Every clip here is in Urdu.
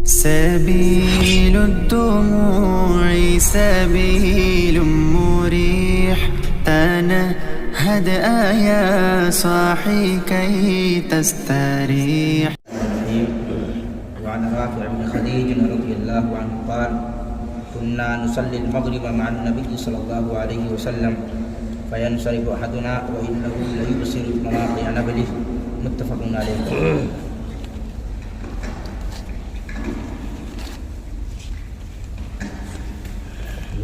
سبيل الدموع سبيل مريح تنهد يا صاحي كي تستريح. وعن رافع بن خديج رضي الله عنه قال: كنا نصلي المغرب مع النبي صلى الله عليه وسلم فينصرف أحدنا وإنه ليبصر مواقع نبله. متفق عليه.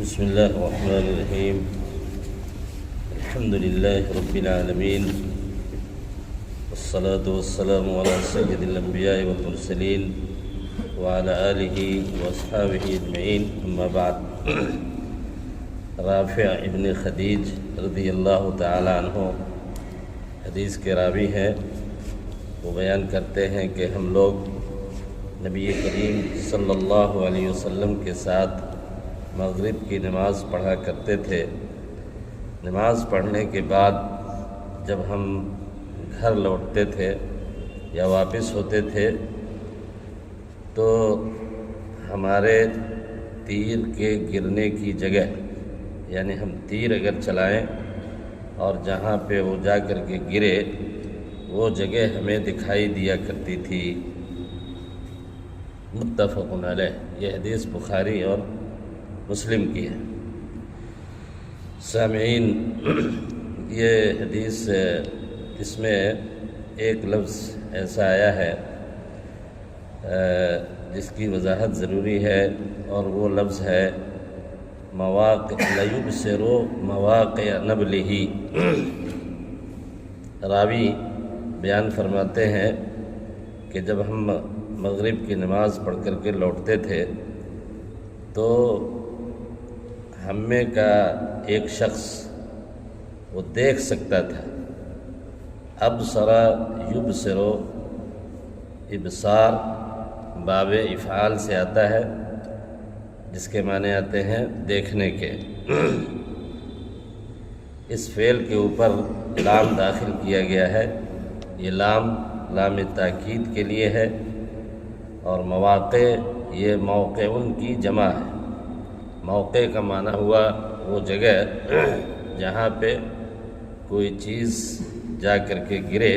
بسم الله الرحمن الرحيم. الحمد لله رب العالمين، والصلاة والسلام على سيد الأنبياء والمرسلين وعلى آله وأصحابه أجمعين. أما بعد. رافع ابن خدیج رضی اللہ تعالی عنہ حدیث کے راوی ہیں. وہ بیان کرتے ہیں کہ ہم لوگ نبی کریم صلی اللہ علیہ وسلم کے ساتھ مغرب کی نماز پڑھا کرتے تھے. نماز پڑھنے کے بعد جب ہم گھر لوٹتے تھے یا واپس ہوتے تھے تو ہمارے تیر کے گرنے کی جگہ، یعنی ہم تیر اگر چلائیں اور جہاں پہ وہ جا کر کے گرے وہ جگہ ہمیں دکھائی دیا کرتی تھی. متفق علیہ. یہ حدیث بخاری اور مسلم کی ہے. سامعین، یہ حدیث اس میں ایک لفظ ایسا آیا ہے جس کی وضاحت ضروری ہے، اور وہ لفظ ہے مواقع لیبصر مواقع نبلہ. راوی بیان فرماتے ہیں کہ جب ہم مغرب کی نماز پڑھ کر کے لوٹتے تھے تو ہم میں کا ایک شخص وہ دیکھ سکتا تھا. ابصر یبصر، ابصار باب افعال سے آتا ہے جس کے معنی آتے ہیں دیکھنے کے. اس فعل کے اوپر لام داخل کیا گیا ہے. یہ لام تاکید کے لیے ہے، اور مواقع یہ موقعن کی جمع ہے. موقع کا معنی ہوا وہ جگہ جہاں پہ کوئی چیز جا کر کے گرے،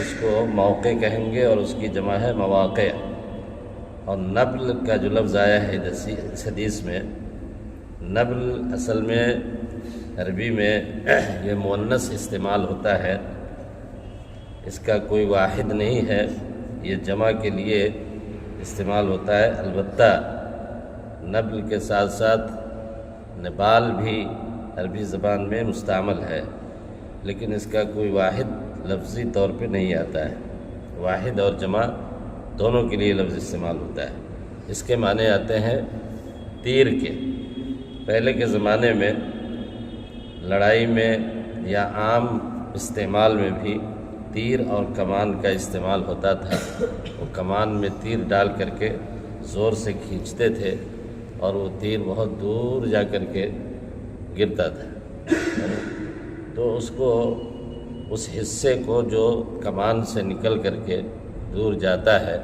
اس کو موقع کہیں گے، اور اس کی جمع ہے مواقع. اور نبل کا جو لفظ آیا ہے اس حدیث میں، نبل اصل میں عربی میں یہ مؤنث استعمال ہوتا ہے. اس کا کوئی واحد نہیں ہے، یہ جمع کے لیے استعمال ہوتا ہے. البتہ نبل کے ساتھ ساتھ نبال بھی عربی زبان میں مستعمل ہے، لیکن اس کا کوئی واحد لفظی طور پہ نہیں آتا ہے. واحد اور جمع دونوں کے لیے لفظ استعمال ہوتا ہے. اس کے معنی آتے ہیں تیر کے. پہلے کے زمانے میں لڑائی میں یا عام استعمال میں بھی تیر اور کمان کا استعمال ہوتا تھا. وہ کمان میں تیر ڈال کر کے زور سے کھینچتے تھے اور وہ تیر بہت دور جا کر کے گرتا تھا. تو اس حصے کو جو کمان سے نکل کر کے دور جاتا ہے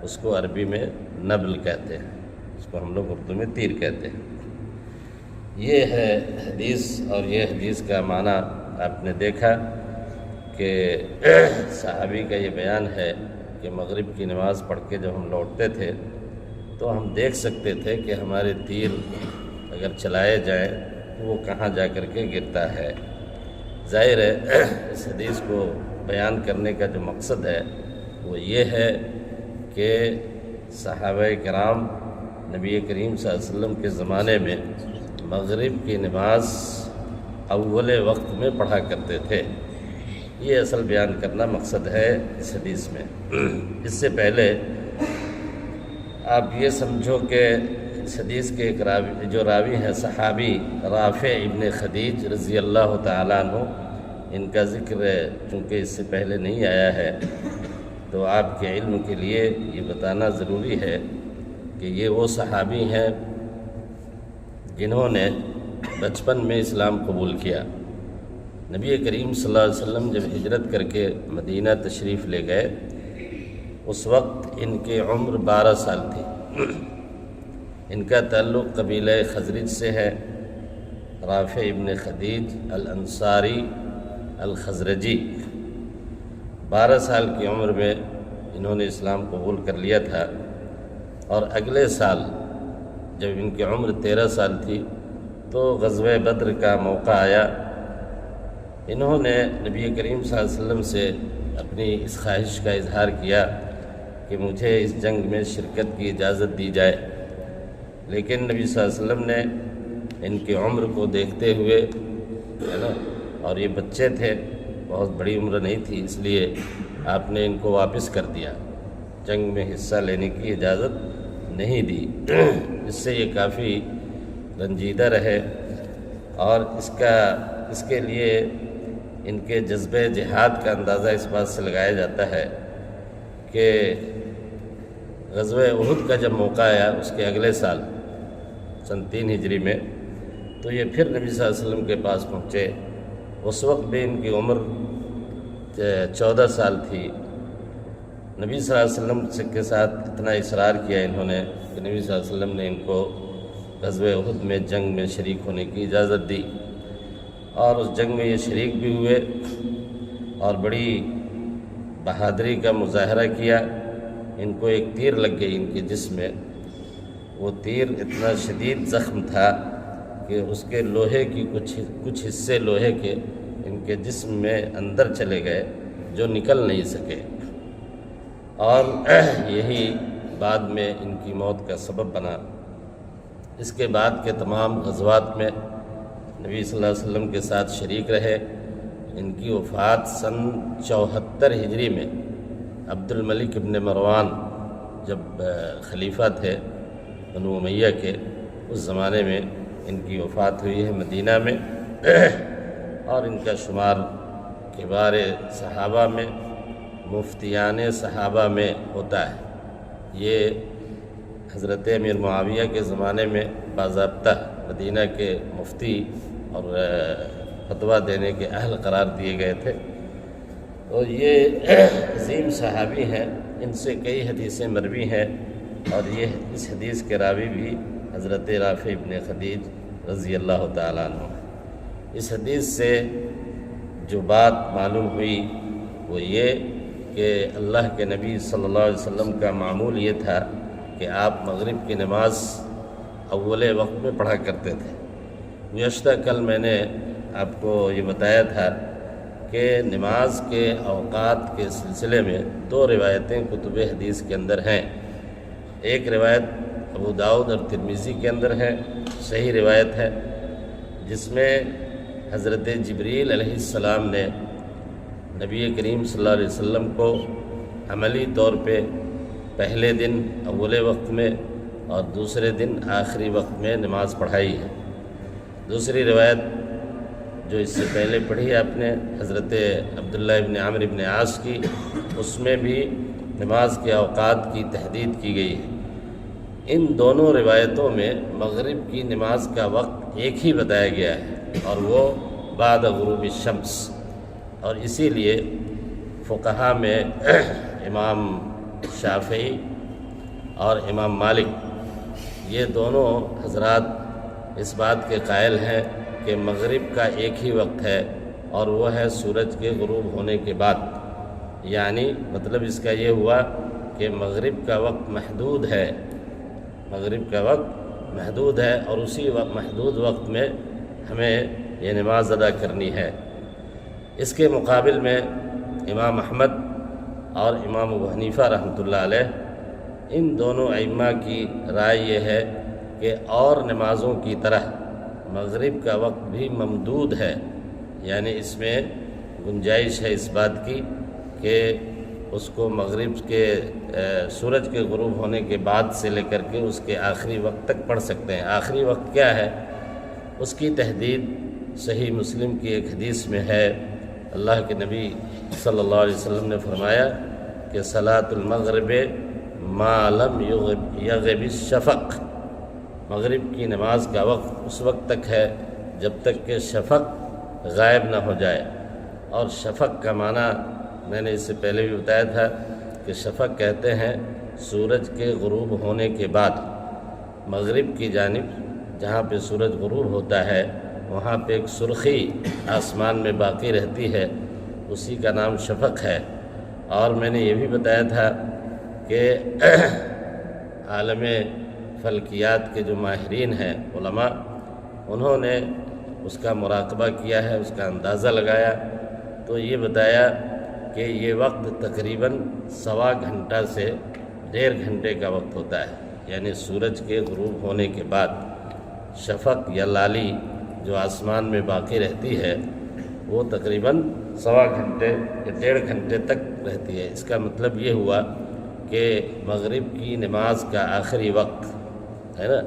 اس کو عربی میں نبل کہتے ہیں. اس کو ہم لوگ اردو میں تیر کہتے ہیں. یہ ہے حدیث، اور یہ حدیث کا معنی آپ نے دیکھا کہ صحابی کا یہ بیان ہے کہ مغرب کی نماز پڑھ کے جب ہم لوٹتے تھے تو ہم دیکھ سکتے تھے کہ ہمارے تیر اگر چلائے جائیں تو وہ کہاں جا کر کے گرتا ہے. ظاہر ہے اس حدیث کو بیان کرنے کا جو مقصد ہے وہ یہ ہے کہ صحابہ کرام نبی کریم صلی اللہ علیہ وسلم کے زمانے میں مغرب کی نماز اول وقت میں پڑھا کرتے تھے. یہ اصل بیان کرنا مقصد ہے اس حدیث میں. اس سے پہلے آپ یہ سمجھو کہ اس حدیث کے ایک جو راوی ہیں صحابی رافع ابن خدیج رضی اللہ تعالیٰ عنہ، ان کا ذکر چونکہ اس سے پہلے نہیں آیا ہے تو آپ کے علم کے لیے یہ بتانا ضروری ہے کہ یہ وہ صحابی ہیں جنہوں نے بچپن میں اسلام قبول کیا. نبی کریم صلی اللہ علیہ وسلم جب ہجرت کر کے مدینہ تشریف لے گئے اس وقت ان کی عمر 12 سال تھی۔ ان کا تعلق قبیلہ خزرج سے ہے، رافع ابن خدیج الانصاری الخزرجی۔ 12 سال کی عمر میں انہوں نے اسلام قبول کر لیا تھا، اور اگلے سال جب ان کی عمر 13 سال تھی تو غزوہ بدر کا موقع آیا۔ انہوں نے نبی کریم صلی اللہ علیہ وسلم سے اپنی اس خواہش کا اظہار کیا کہ مجھے اس جنگ میں شرکت کی اجازت دی جائے، لیکن نبی صلی اللہ علیہ وسلم نے ان کی عمر کو دیکھتے ہوئے، ہے نا، اور یہ بچے تھے، بہت بڑی عمر نہیں تھی، اس لیے آپ نے ان کو واپس کر دیا، جنگ میں حصہ لینے کی اجازت نہیں دی۔ اس سے یہ کافی رنجیدہ رہے، اور اس کے لیے ان کے جذبہ جہاد کا اندازہ اس بات سے لگایا جاتا ہے کہ غزوہ احد کا جب موقع آیا اس کے اگلے سال سن 3 ہجری میں، تو یہ پھر نبی صلی اللہ علیہ وسلم کے پاس پہنچے۔ اس وقت بھی ان کی عمر 14 سال تھی۔ نبی صلی اللہ علیہ وسلم کے ساتھ اتنا اصرار کیا انہوں نے کہ نبی صلی اللہ علیہ وسلم نے ان کو غزوہ احد میں جنگ میں شریک ہونے کی اجازت دی، اور اس جنگ میں یہ شریک بھی ہوئے اور بڑی بہادری کا مظاہرہ کیا۔ ان کو ایک تیر لگ گئی ان کے جسم میں، وہ تیر اتنا شدید زخم تھا کہ اس کے لوہے کی کچھ حصے لوہے کے ان کے جسم میں اندر چلے گئے جو نکل نہیں سکے، اور یہی بعد میں ان کی موت کا سبب بنا۔ اس کے بعد کے تمام غزوات میں نبی صلی اللہ علیہ وسلم کے ساتھ شریک رہے۔ ان کی وفات سن 74 ہجری میں عبد الملک ابن مروان جب خلیفہ تھے بنو امیہ کے، اس زمانے میں ان کی وفات ہوئی ہے مدینہ میں، اور ان کا شمار کبار صحابہ میں، مفتیان صحابہ میں ہوتا ہے۔ یہ حضرت امیر معاویہ کے زمانے میں باضابطہ مدینہ کے مفتی اور فتویٰ دینے کے اہل قرار دیے گئے تھے، اور یہ عظیم صحابی ہیں۔ ان سے کئی حدیثیں مروی ہیں، اور یہ اس حدیث کے راوی بھی حضرت رافع ابن خدیج رضی اللہ تعالیٰ عنہ۔ اس حدیث سے جو بات معلوم ہوئی وہ یہ کہ اللہ کے نبی صلی اللہ علیہ وسلم کا معمول یہ تھا کہ آپ مغرب کی نماز اول وقت میں پڑھا کرتے تھے۔ گزشتہ کل میں نے آپ کو یہ بتایا تھا کہ نماز کے اوقات کے سلسلے میں 2 روایتیں کتب حدیث کے اندر ہیں۔ ایک روایت ابو داؤد اور ترمذی کے اندر ہے، صحیح روایت ہے، جس میں حضرت جبریل علیہ السلام نے نبی کریم صلی اللہ علیہ وسلم کو عملی طور پہ پہلے دن اول وقت میں اور دوسرے دن آخری وقت میں نماز پڑھائی ہے۔ دوسری روایت جو اس سے پہلے پڑھی آپ نے حضرت عبداللہ ابن عمرو ابن عاص کی، اس میں بھی نماز کے اوقات کی تحدید کی گئی ہے۔ ان دونوں روایتوں میں مغرب کی نماز کا وقت ایک ہی بتایا گیا ہے، اور وہ بعد غروب الشمس، اور اسی لیے فقہا میں امام شافعی اور امام مالک یہ دونوں حضرات اس بات کے قائل ہیں کہ مغرب کا ایک ہی وقت ہے، اور وہ ہے سورج کے غروب ہونے کے بعد۔ یعنی مطلب اس کا یہ ہوا کہ مغرب کا وقت محدود ہے، مغرب کا وقت محدود ہے، اور اسی وقت محدود وقت میں ہمیں یہ نماز ادا کرنی ہے۔ اس کے مقابل میں امام احمد اور امام ابو حنیفہ رحمۃ اللہ علیہ، ان دونوں ائمہ کی رائے یہ ہے کہ اور نمازوں کی طرح مغرب کا وقت بھی ممدود ہے، یعنی اس میں گنجائش ہے اس بات کی کہ اس کو مغرب کے سورج کے غروب ہونے کے بعد سے لے کر کے اس کے آخری وقت تک پڑھ سکتے ہیں۔ آخری وقت کیا ہے اس کی تحدید صحیح مسلم کی ایک حدیث میں ہے۔ اللہ کے نبی صلی اللہ علیہ وسلم نے فرمایا کہ صلاۃ المغرب ما لم یغب الشفق، مغرب کی نماز کا وقت اس وقت تک ہے جب تک کہ شفق غائب نہ ہو جائے۔ اور شفق کا معنی میں نے اس سے پہلے بھی بتایا تھا کہ کہ شفق کہتے ہیں سورج کے غروب ہونے کے بعد مغرب کی جانب جہاں پہ سورج غروب ہوتا ہے وہاں پہ ایک سرخی آسمان میں باقی رہتی ہے، اسی کا نام شفق ہے۔ اور میں نے یہ بھی بتایا تھا کہ عالم فلکیات کے جو ماہرین ہیں علماء، انہوں نے اس کا مراقبہ کیا ہے، اس کا اندازہ لگایا تو یہ بتایا کہ یہ وقت تقریباً 1.25 گھنٹہ سے 1.5 گھنٹے کا وقت ہوتا ہے، یعنی سورج کے غروب ہونے کے بعد شفق یا لالی جو آسمان میں باقی رہتی ہے وہ تقریباً 1.25 گھنٹے یا 1.5 گھنٹے تک رہتی ہے۔ اس کا مطلب یہ ہوا کہ مغرب کی نماز کا آخری وقت ہے نا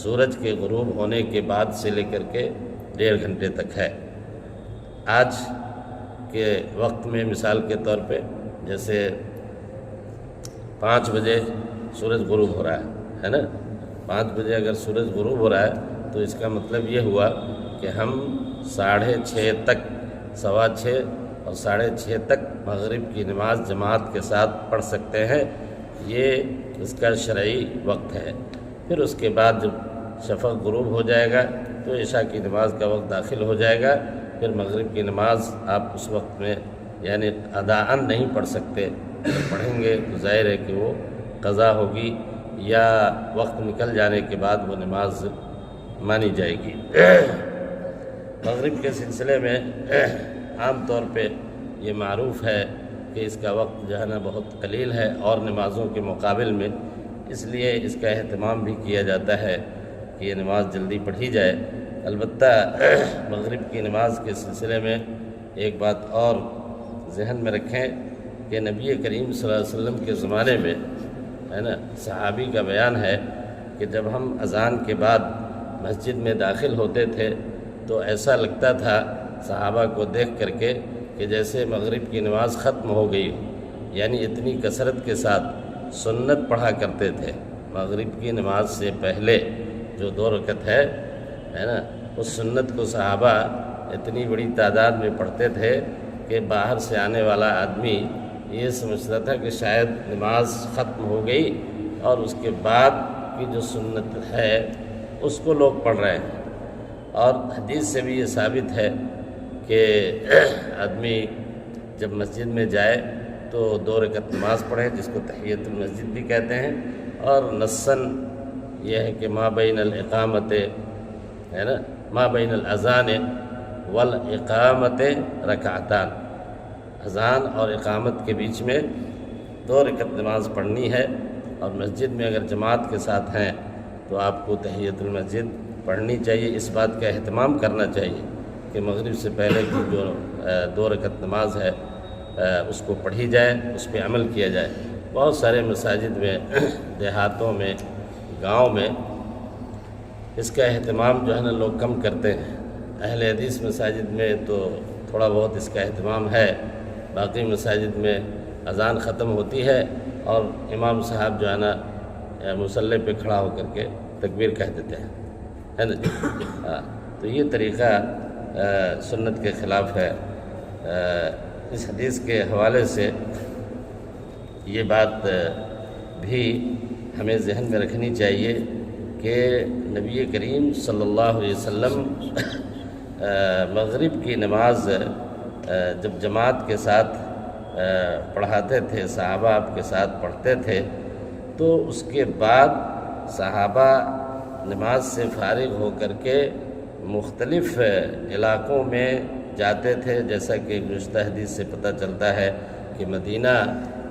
سورج کے غروب ہونے کے بعد سے لے کر کے 1.5 گھنٹے تک ہے۔ آج کے وقت میں مثال کے طور پہ جیسے 5 بجے سورج غروب ہو رہا ہے نا، 5 بجے اگر سورج غروب ہو رہا ہے تو اس کا مطلب یہ ہوا کہ ہم 6:30 تک 6:15 اور 6:30 تک مغرب کی نماز جماعت کے ساتھ پڑھ سکتے ہیں، یہ اس کا شرعی وقت ہے۔ پھر اس کے بعد جب شفق غروب ہو جائے گا تو عشاء کی نماز کا وقت داخل ہو جائے گا، پھر مغرب کی نماز آپ اس وقت میں یعنی اداءً نہیں پڑھ سکتے، اگر پڑھیں گے تو ظاہر ہے کہ وہ قضا ہوگی یا وقت نکل جانے کے بعد وہ نماز مانی جائے گی۔ مغرب کے سلسلے میں عام طور پہ یہ معروف ہے کہ اس کا وقت جو ہے نا بہت قلیل ہے اور نمازوں کے مقابل میں، اس لیے اس کا اہتمام بھی کیا جاتا ہے کہ یہ نماز جلدی پڑھی جائے۔ البتہ مغرب کی نماز کے سلسلے میں ایک بات اور ذہن میں رکھیں کہ نبی کریم صلی اللہ علیہ وسلم کے زمانے میں ہے نا صحابی کا بیان ہے کہ جب ہم اذان کے بعد مسجد میں داخل ہوتے تھے تو ایسا لگتا تھا صحابہ کو دیکھ کر کے کہ جیسے مغرب کی نماز ختم ہو گئی ہو، یعنی اتنی کثرت کے ساتھ سنت پڑھا کرتے تھے۔ مغرب کی نماز سے پہلے جو 2 رکعت ہے نا اس سنت کو صحابہ اتنی بڑی تعداد میں پڑھتے تھے کہ باہر سے آنے والا آدمی یہ سمجھتا تھا کہ شاید نماز ختم ہو گئی اور اس کے بعد کی جو سنت ہے اس کو لوگ پڑھ رہے ہیں۔ اور حدیث سے بھی یہ ثابت ہے کہ آدمی جب مسجد میں جائے تو 2 رکعت نماز پڑھے جس کو تحیۃ المسجد بھی کہتے ہیں، اور نصاً یہ ہے کہ ما بین الاقامت ہے نا ما بین الاذان والاقامت رکعتان، اذان اور اقامت کے بیچ میں 2 رکعت نماز پڑھنی ہے، اور مسجد میں اگر جماعت کے ساتھ ہیں تو آپ کو تحیۃ المسجد پڑھنی چاہیے۔ اس بات کا اہتمام کرنا چاہیے کہ مغرب سے پہلے کی جو 2 رکعت نماز ہے اس کو پڑھی جائے، اس پہ عمل کیا جائے۔ بہت سارے مساجد میں دیہاتوں میں گاؤں میں اس کا اہتمام جو ہے نا لوگ کم کرتے ہیں۔ اہل حدیث مساجد میں تو تھوڑا بہت اس کا اہتمام ہے، باقی مساجد میں اذان ختم ہوتی ہے اور امام صاحب جو ہے نا مصلی پہ کھڑا ہو کر کے تکبیر کہہ دیتے ہیں، ہے نا تو یہ طریقہ سنت کے خلاف ہے۔ اس حدیث کے حوالے سے یہ بات بھی ہمیں ذہن میں رکھنی چاہیے کہ نبی کریم صلی اللہ علیہ وسلم مغرب کی نماز جب جماعت کے ساتھ پڑھاتے تھے، صحابہ آپ کے ساتھ پڑھتے تھے، تو اس کے بعد صحابہ نماز سے فارغ ہو کر کے مختلف علاقوں میں جاتے تھے، جیسا کہ گزشتہ حدیث سے پتہ چلتا ہے کہ مدینہ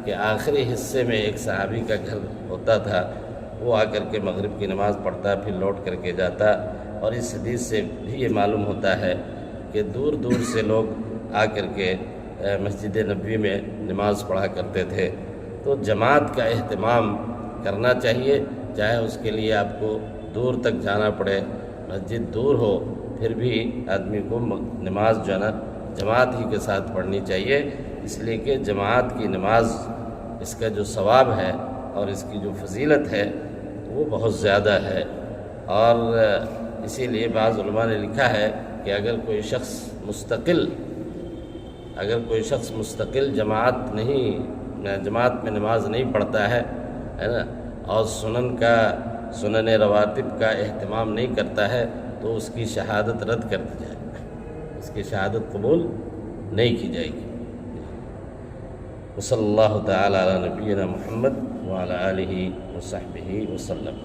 کے آخری حصے میں ایک صحابی کا گھر ہوتا تھا، وہ آ کر کے مغرب کی نماز پڑھتا پھر لوٹ کر کے جاتا۔ اور اس حدیث سے بھی یہ معلوم ہوتا ہے کہ دور دور سے لوگ آ کر کے مسجد نبوی میں نماز پڑھا کرتے تھے۔ تو جماعت کا اہتمام کرنا چاہیے، چاہے اس کے لیے آپ کو دور تک جانا پڑے، مسجد دور ہو، پھر بھی آدمی کو نماز جو ہے نا جماعت ہی کے ساتھ پڑھنی چاہیے، اس لیے کہ جماعت کی نماز اس کا جو ثواب ہے اور اس کی جو فضیلت ہے وہ بہت زیادہ ہے۔ اور اسی لیے بعض علماء نے لکھا ہے کہ اگر کوئی شخص مستقل جماعت نہیں جماعت میں نماز نہیں پڑھتا ہے نا، اور سنن رواتب کا اہتمام نہیں کرتا ہے تو اس کی شہادت رد کر دی جائے گی، اس کی شہادت قبول نہیں کی جائے گی۔ وصلی اللہ تعالی علی نبینا محمد وعلی آلہ وصحبہ وسلم۔